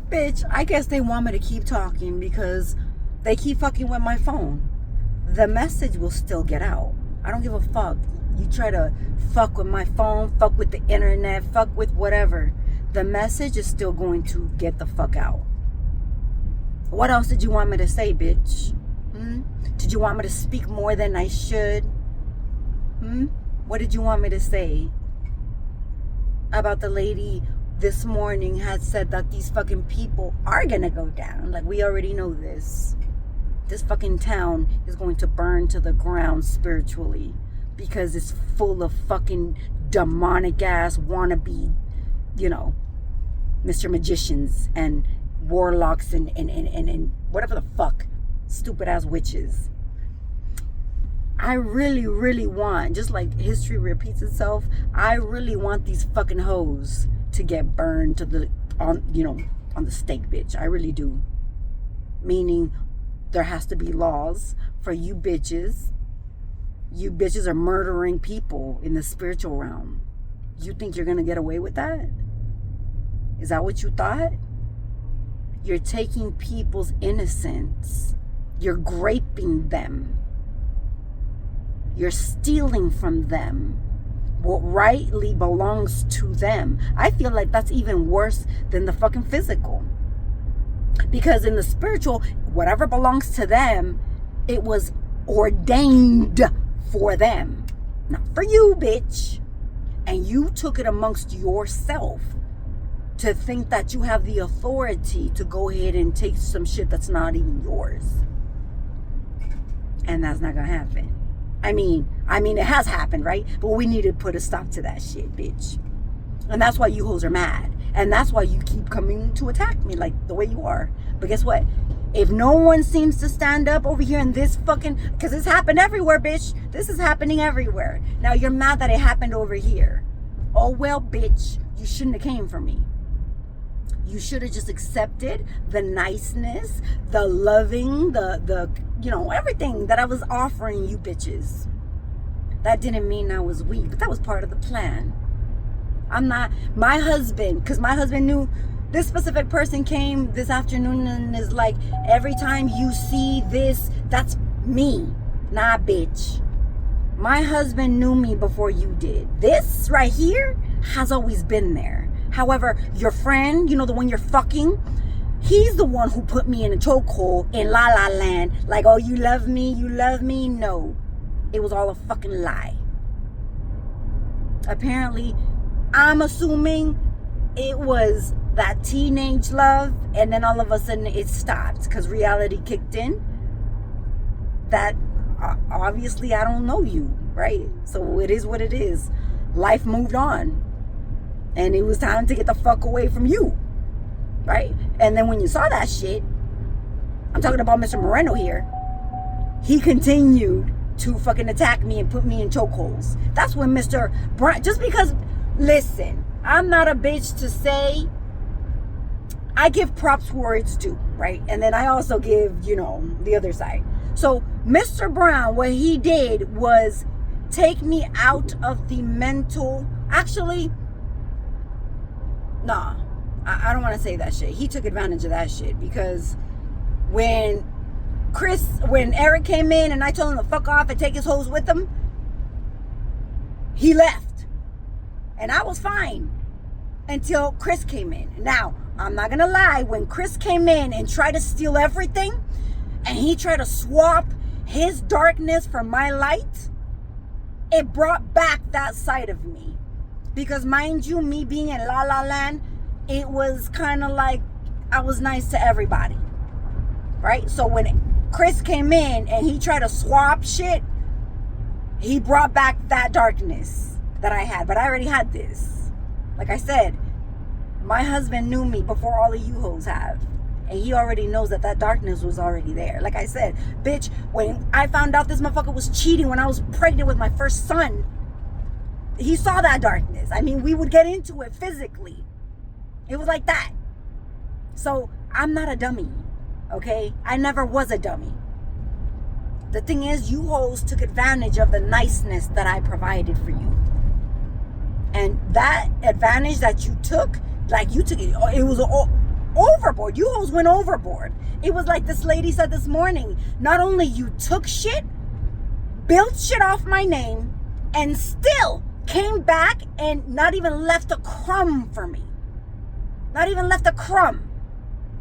Bitch, I guess they want me to keep talking because they keep fucking with my phone. The message will still get out. I don't give a fuck. You try to fuck with my phone, fuck with the internet, fuck with whatever. The message is still going to get the fuck out. What else did you want me to say, bitch? Did you want me to speak more than I should? What did you want me to say? About the lady this morning had said that these fucking people are gonna go down. Like, we already know this. This fucking town is going to burn to the ground spiritually because it's full of fucking demonic ass wannabe, Mr. Magicians and warlocks and whatever the fuck, stupid ass witches. I really, really want, just like history repeats itself, I really want these fucking hoes to get burned on the stake, bitch. I really do. Meaning there has to be laws for you bitches. You bitches are murdering people in the spiritual realm. You think you're gonna get away with that? Is that what you thought? You're taking people's innocence. You're graping them. You're stealing from them what rightly belongs to them. I feel like that's even worse than the fucking physical. Because in the spiritual, whatever belongs to them, it was ordained for them. Not for you, bitch. And you took it amongst yourself to think that you have the authority to go ahead and take some shit that's not even yours. And that's not gonna happen. I mean, it has happened, right? But we need to put a stop to that shit, bitch. And that's why you hoes are mad. And that's why you keep coming to attack me like the way you are. But guess what? If no one seems to stand up over here in this fucking... Because it's happened everywhere, bitch. This is happening everywhere. Now you're mad that it happened over here. Oh, well, bitch. You shouldn't have came for me. You should have just accepted the niceness, the loving, the everything that I was offering you bitches. That didn't mean I was weak, but that was part of the plan. I'm not, my husband, because my husband knew this specific person came this afternoon and is like, every time you see this, that's me. Nah, bitch. My husband knew me before you did. This right here has always been there. However, your friend, the one you're fucking, he's the one who put me in a chokehold in La La Land. Like, oh, you love me? No. It was all a fucking lie. Apparently, I'm assuming it was that teenage love, and then all of a sudden it stopped because reality kicked in. That obviously I don't know you, right? So it is what it is. Life moved on. And it was time to get the fuck away from you. Right? And then when you saw that shit, I'm talking about Mr. Moreno here, he continued to fucking attack me and put me in chokeholds. That's when Mr. Brown, just because, listen, I'm not a bitch to say, I give props where it's due, right? And then I also give, the other side. So Mr. Brown, what he did was take me out of the mental, actually, nah, I don't want to say that shit. He took advantage of that shit because when Eric came in and I told him to fuck off and take his hoes with him, he left. And I was fine until Chris came in. Now, I'm not going to lie. When Chris came in and tried to steal everything and he tried to swap his darkness for my light, it brought back that side of me. Because mind you, me being in La La Land, it was kind of like I was nice to everybody. Right? So when Chris came in and he tried to swap shit, he brought back that darkness that I had. But I already had this. Like I said, my husband knew me before all of you hoes have. And he already knows that darkness was already there. Like I said, bitch, when I found out this motherfucker was cheating when I was pregnant with my first son, he saw that darkness. I mean, we would get into it physically. It was like that. So I'm not a dummy, okay? I never was a dummy. The thing is, you hoes took advantage of the niceness that I provided for you. And that advantage that you took, like you took it was overboard. overboard. You hoes went overboard. It was like this lady said this morning. Not only you took shit, built shit off my name, and still came back and not even left a crumb for me. Not even left a crumb.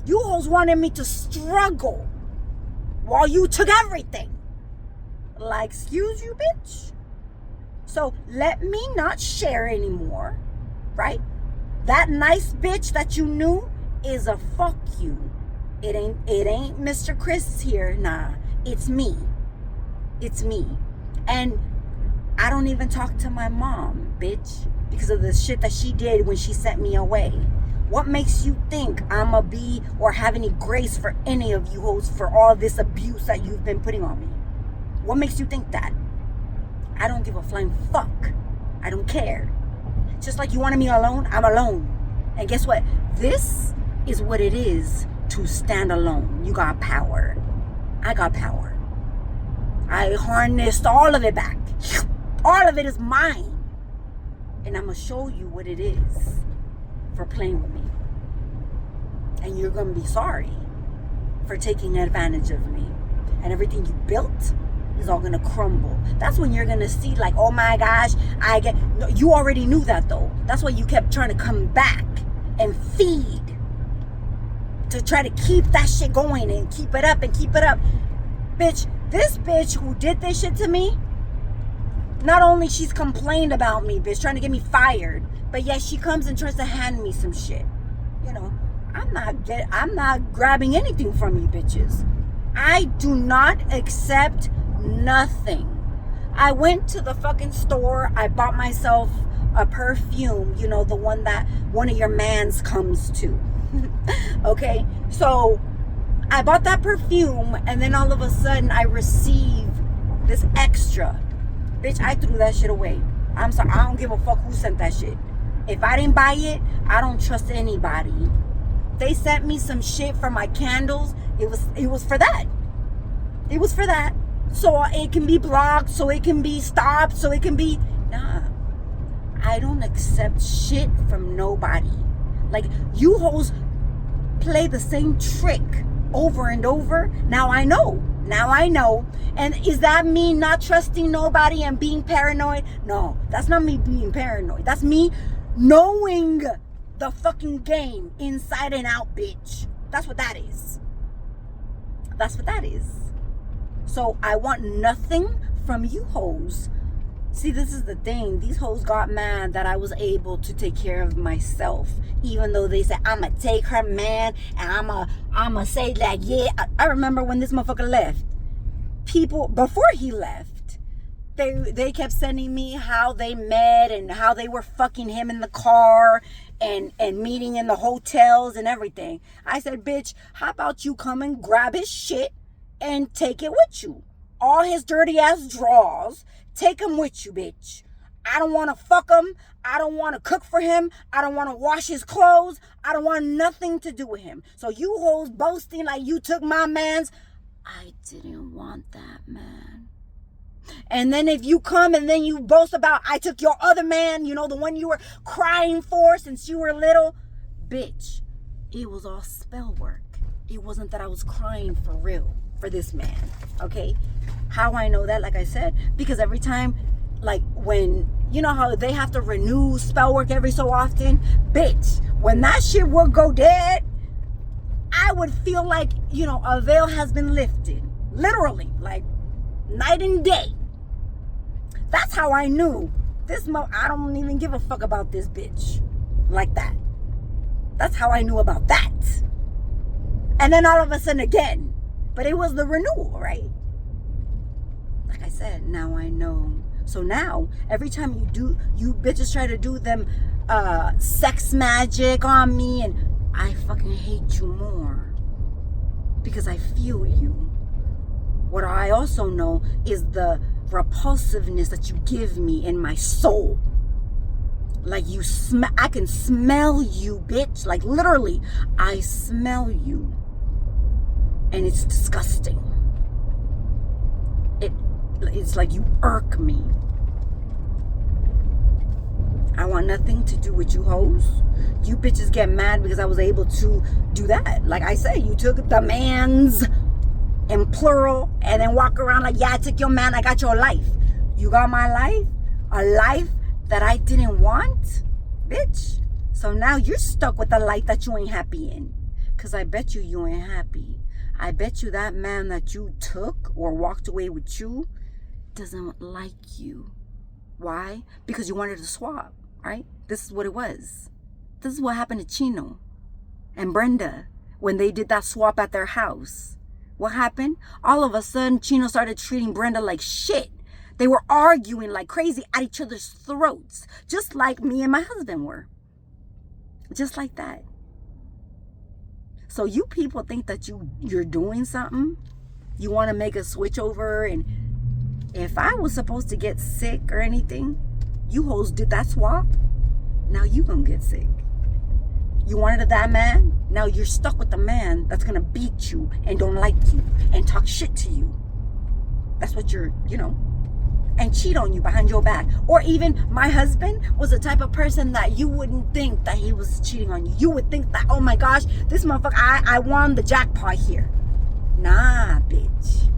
You hoes wanted me to struggle while you took everything. Like, excuse you, bitch? So let me not share anymore, right? That nice bitch that you knew is a fuck you. It ain't Mr. Chris here, nah. It's me. It's me. And I don't even talk to my mom, bitch, because of the shit that she did when she sent me away. What makes you think I'ma be or have any grace for any of you hoes for all this abuse that you've been putting on me? What makes you think that? I don't give a flying fuck. I don't care. Just like you wanted me alone, I'm alone. And guess what? This is what it is to stand alone. You got power. I got power. I harnessed all of it back. All of it is mine. And I'm going to show you what it is for playing with me. And you're going to be sorry for taking advantage of me. And everything you built is all going to crumble. That's when you're going to see like, oh my gosh, no, you already knew that though. That's why you kept trying to come back and feed to try to keep that shit going and keep it up and keep it up. Bitch, this bitch who did this shit to me, not only she's complained about me, bitch, trying to get me fired, but yet she comes and tries to hand me some shit. You know, I'm not grabbing anything from you bitches. I do not accept nothing. I went to the fucking store. I bought myself a perfume, you know, the one that one of your mans comes to. Okay, so I bought that perfume, and then all of a sudden I receive this extra. Bitch, I threw that shit away. I'm sorry, I don't give a fuck who sent that shit. If I didn't buy it, I don't trust anybody. They sent me some shit for my candles. It was for that. It was for that. So it can be blocked, so it can be stopped, so it can be... Nah. I don't accept shit from nobody. Like, you hoes play the same trick over and over. Now I know. Now I know. And is that me not trusting nobody and being paranoid? No, that's not me being paranoid. That's me knowing the fucking game inside and out, bitch. That's what that is. That's what that is. So I want nothing from you hoes. See, this is the thing. These hoes got mad that I was able to take care of myself. Even though they said, I'ma take her man and I'ma say like, yeah. I remember when this motherfucker left. People, before he left, they kept sending me how they met and how they were fucking him in the car and meeting in the hotels and everything. I said, bitch, how about you come and grab his shit and take it with you? All his dirty ass drawers, take him with you, bitch. I don't want to fuck him. I don't want to cook for him. I don't want to wash his clothes. I don't want nothing to do with him. So you hoes boasting like you took my man's. I didn't want that man. And then if you come and then you boast about I took your other man, you know, the one you were crying for since you were little. Bitch, it was all spell work. It wasn't that I was crying for real for this man, okay? How I know that, like I said, because every time, like when, you know how they have to renew spell work every so often? Bitch, when that shit would go dead, I would feel like, you know, a veil has been lifted. Literally, like night and day. That's how I knew I don't even give a fuck about this bitch like that. That's how I knew about that. And then all of a sudden again. But it was the renewal, right? Like I said, now I know. So now, every time you bitches try to do them sex magic on me, and I fucking hate you more. Because I feel you. What I also know is the repulsiveness that you give me in my soul. Like I can smell you, bitch. Like literally, I smell you. And it's disgusting. It's like you irk me. I want nothing to do with you hoes. You bitches get mad because I was able to do that. Like I said, you took the man's in plural and then walk around like, yeah, I took your man, I got your life. You got my life? A life that I didn't want? Bitch. So now you're stuck with a life that you ain't happy in. Because I bet you ain't happy. I bet you that man that you took or walked away with you doesn't like you. Why? Because you wanted to swap, right? This is what it was. This is what happened to Chino and Brenda when they did that swap at their house. What happened? All of a sudden, Chino started treating Brenda like shit. They were arguing like crazy at each other's throats, just like me and my husband were. Just like that. So you people think that you're doing something. You want to make a switch over, and if I was supposed to get sick or anything, you hoes did that swap. Now you gonna get sick. You wanted that man. Now you're stuck with the man that's gonna beat you and don't like you and talk shit to you. That's what you're, and cheat on you behind your back. Or even my husband was the type of person that you wouldn't think that he was cheating on you. You would think that, oh my gosh, this motherfucker, I won the jackpot here. Nah, bitch.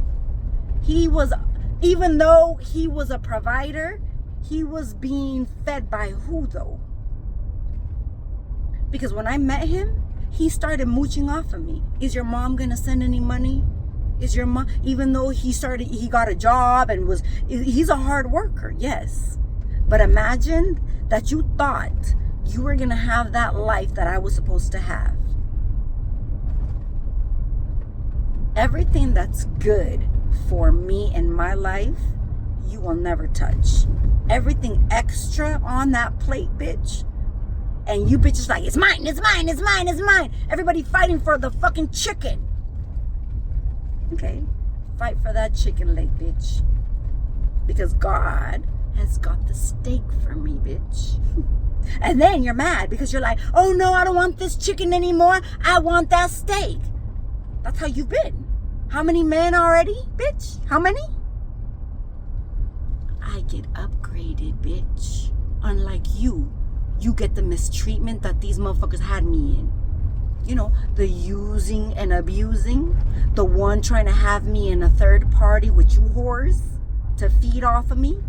Even though he was a provider, he was being fed by who though? Because when I met him, he started mooching off of me. Is your mom gonna send any money? Is your mom, even though he got a job and he's a hard worker, yes. But imagine that you thought you were gonna have that life that I was supposed to have. Everything that's good for me in my life, you will never touch. Everything extra on that plate, bitch. And you bitches like, it's mine, it's mine, it's mine, it's mine. Everybody fighting for the fucking chicken. Okay, fight for that chicken leg, bitch. Because God has got the steak for me, bitch. And then you're mad because you're like, oh no, I don't want this chicken anymore. I want that steak. That's how you've been. How many men already, bitch? How many? I get upgraded, bitch. Unlike you. You get the mistreatment that these motherfuckers had me in. The using and abusing. The one trying to have me in a third party with you whores to feed off of me.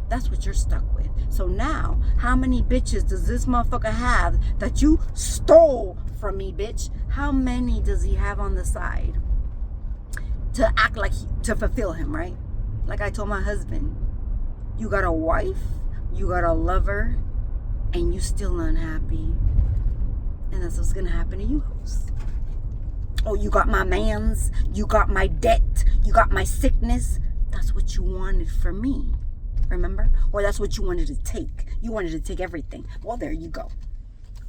That's what you're stuck with. So now, how many bitches does this motherfucker have that you stole from me, bitch? How many does he have on the side? To act like, to fulfill him, right? Like I told my husband, you got a wife, you got a lover, and you still unhappy. And that's what's gonna happen to you hoes. Oh, you got my mans, you got my debt, you got my sickness. That's what you wanted from me, remember? Or that's what you wanted to take. You wanted to take everything. Well, there you go.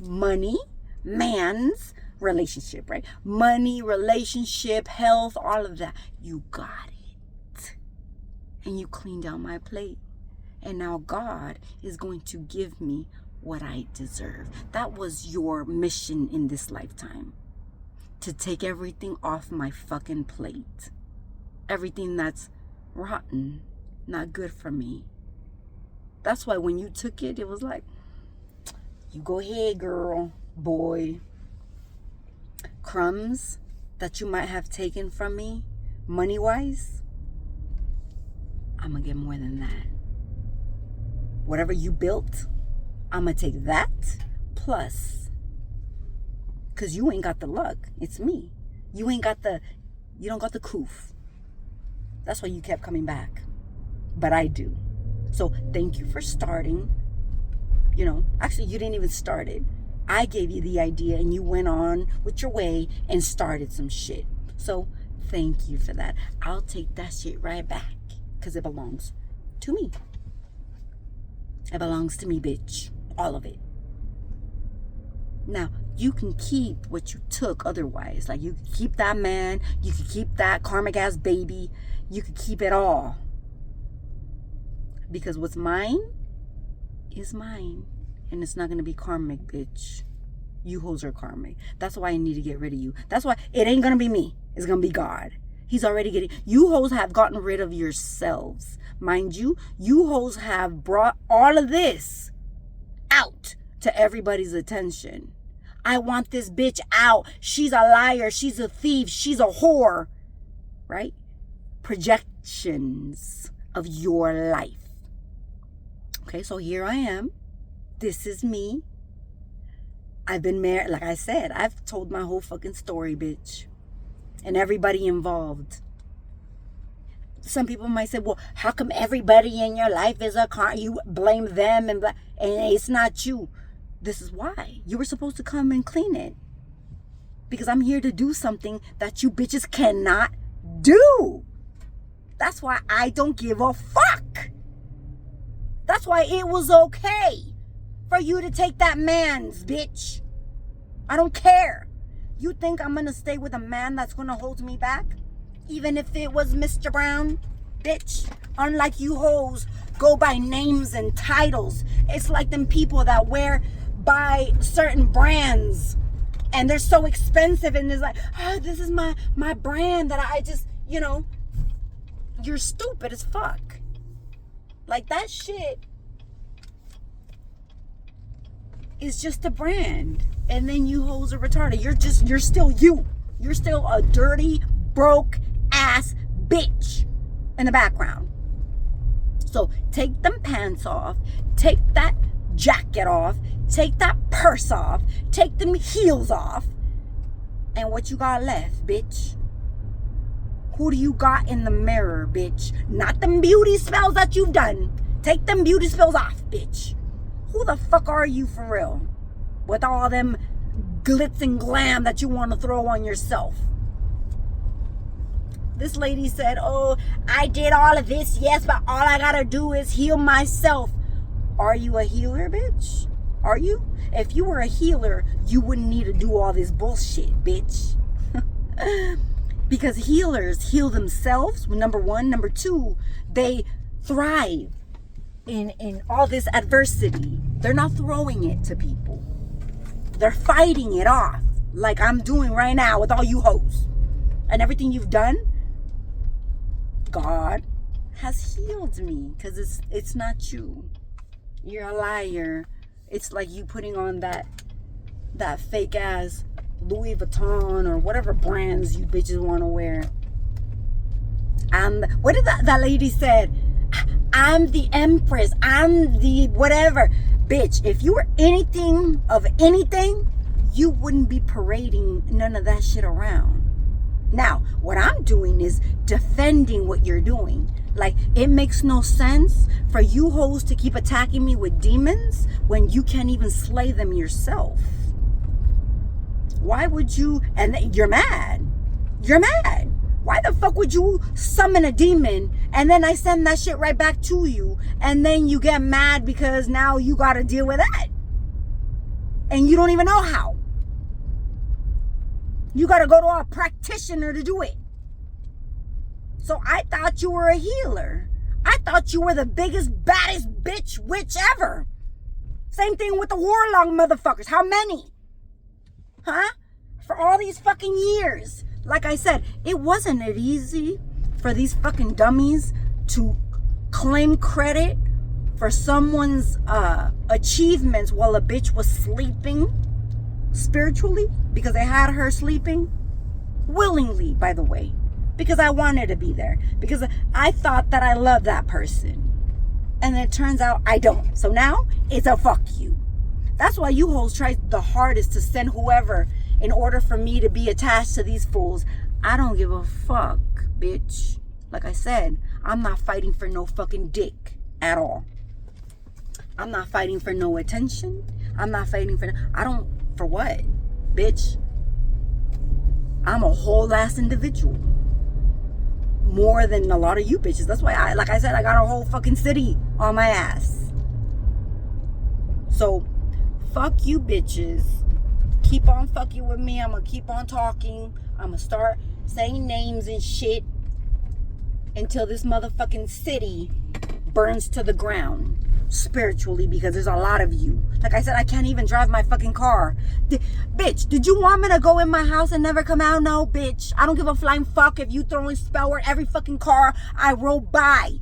Money, mans, relationship, right? Money, relationship, health, all of that. You got it. And you cleaned out my plate. And now God is going to give me what I deserve. That was your mission in this lifetime. To take everything off my fucking plate. Everything that's rotten, not good for me. That's why when you took it, it was like, you go ahead, girl, boy. Crumbs that you might have taken from me, money-wise, I'm gonna get more than that. Whatever you built, I'm gonna take that plus. Cause you ain't got the luck. It's me. You don't got the coof. That's why you kept coming back. But I do. So thank you for starting. Actually you didn't even start it. I gave you the idea and you went on with your way and started some shit. So thank you for that. I'll take that shit right back. Cause it belongs to me. It belongs to me, bitch. All of it. Now, you can keep what you took otherwise. Like, you can keep that man. You can keep that karmic ass baby. You can keep it all. Because what's mine is mine. And it's not going to be karmic, bitch. You hoes are karmic. That's why I need to get rid of you. That's why it ain't going to be me. It's going to be God. He's already getting... You hoes have gotten rid of yourselves. Mind you, you hoes have brought all of this to everybody's attention. I want this bitch out. She's a liar. She's a thief. She's a whore. Right? Projections of your life. Okay, so here I am. This is me. I've been married. Like I said, I've told my whole fucking story, bitch. And everybody involved. Some people might say, well, how come everybody in your life is a con? You blame them and it's not you. This is why. You were supposed to come and clean it. Because I'm here to do something that you bitches cannot do. That's why I don't give a fuck. That's why it was okay for you to take that man's, bitch. I don't care. You think I'm going to stay with a man that's going to hold me back? Even if it was Mr. Brown? Bitch. Unlike you hoes, go by names and titles. It's like them people that buy certain brands and they're so expensive and it's like, oh, this is my brand that I just, you're stupid as fuck. Like that shit is just a brand. And then you hoes are retarded. You're still you. You're still a dirty, broke ass bitch in the background. So take them pants off. Take that jacket off. Take that purse off. Take them heels off. And what you got left, bitch? Who do you got in the mirror, bitch? Not them beauty spells that you've done. Take them beauty spells off, bitch. Who the fuck are you for real? With all them glitz and glam that you want to throw on yourself. This lady said, oh, I did all of this, yes, but all I gotta do is heal myself. Are you a healer, bitch? Are you? If you were a healer, you wouldn't need to do all this bullshit, bitch. Because healers heal themselves, number one. Number two, they thrive in all this adversity. They're not throwing it to people. They're fighting it off like I'm doing right now with all you hoes. And everything you've done, God has healed me because it's not you. You're a liar. It's like you putting on that fake ass Louis Vuitton or whatever brands you bitches want to wear. And what did that lady said? I'm the empress. I'm the whatever. Bitch, if you were anything of anything, you wouldn't be parading none of that shit around. Now, what I'm doing is defending what you're doing. Like, it makes no sense for you hoes to keep attacking me with demons when you can't even slay them yourself. Why would you? And you're mad. You're mad. Why the fuck would you summon a demon and then I send that shit right back to you and then you get mad because now you got to deal with that? And you don't even know how. You got to go to a practitioner to do it. So I thought you were a healer. I thought you were the biggest, baddest bitch witch ever. Same thing with the warlock motherfuckers. How many? Huh? For all these fucking years. Like I said, it wasn't easy for these fucking dummies to claim credit for someone's achievements while a bitch was sleeping spiritually, because they had her sleeping willingly, by the way, because I wanted to be there, because I thought that I loved that person, and it turns out I don't. So now it's a fuck you. That's why you hoes try the hardest to send whoever in order for me to be attached to these fools. I don't give a fuck, bitch. Like I said, I'm not fighting for no fucking dick at all. I'm not fighting for no attention. I'm not fighting for for what, bitch? I'm a whole ass individual. More than a lot of you bitches. That's why like I said, I got a whole fucking city on my ass. So, fuck you bitches. Keep on fucking with me. I'm gonna keep on talking. I'm gonna start saying names and shit until this motherfucking city burns to the ground spiritually, because there's a lot of you. Like I said, I can't even drive my fucking car. Bitch, did you want me to go in my house and never come out? No, bitch. I don't give a flying fuck if you throwing spell word every fucking car I roll by,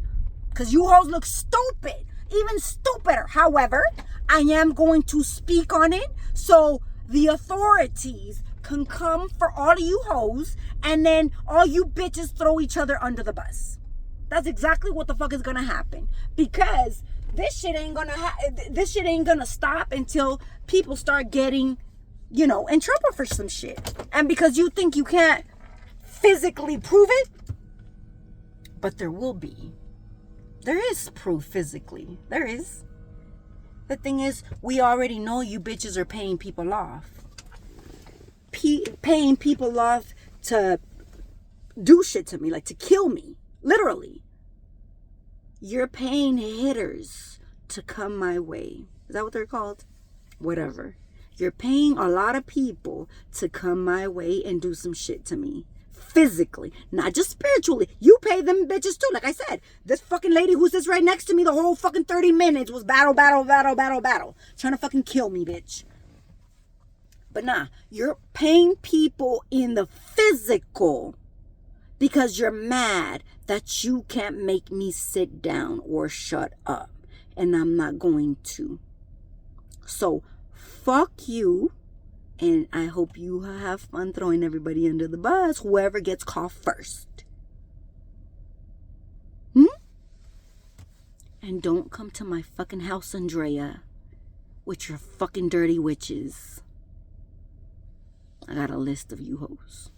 because you hoes look stupid. Even stupider. However, I am going to speak on it so the authorities can come for all of you hoes, and then all you bitches throw each other under the bus. That's exactly what the fuck is gonna happen, because this shit ain't gonna stop until people start getting, you know, in trouble for some shit. And because you think you can't physically prove it, but there will be. There is proof physically. There is. The thing is, we already know you bitches are paying people off. Paying people off to do shit to me, like to kill me. Literally. You're paying hitters to come my way. Is that what they're called? Whatever. You're paying a lot of people to come my way and do some shit to me. Physically, not just spiritually. You pay them bitches too. Like I said, this fucking lady who sits right next to me the whole fucking 30 minutes was battle. Trying to fucking kill me, bitch. But nah, you're paying people in the physical because you're mad that you can't make me sit down or shut up. And I'm not going to. So, fuck you. And I hope you have fun throwing everybody under the bus, whoever gets caught first. And don't come to my fucking house, Andrea, with your fucking dirty witches. I got a list of you hoes.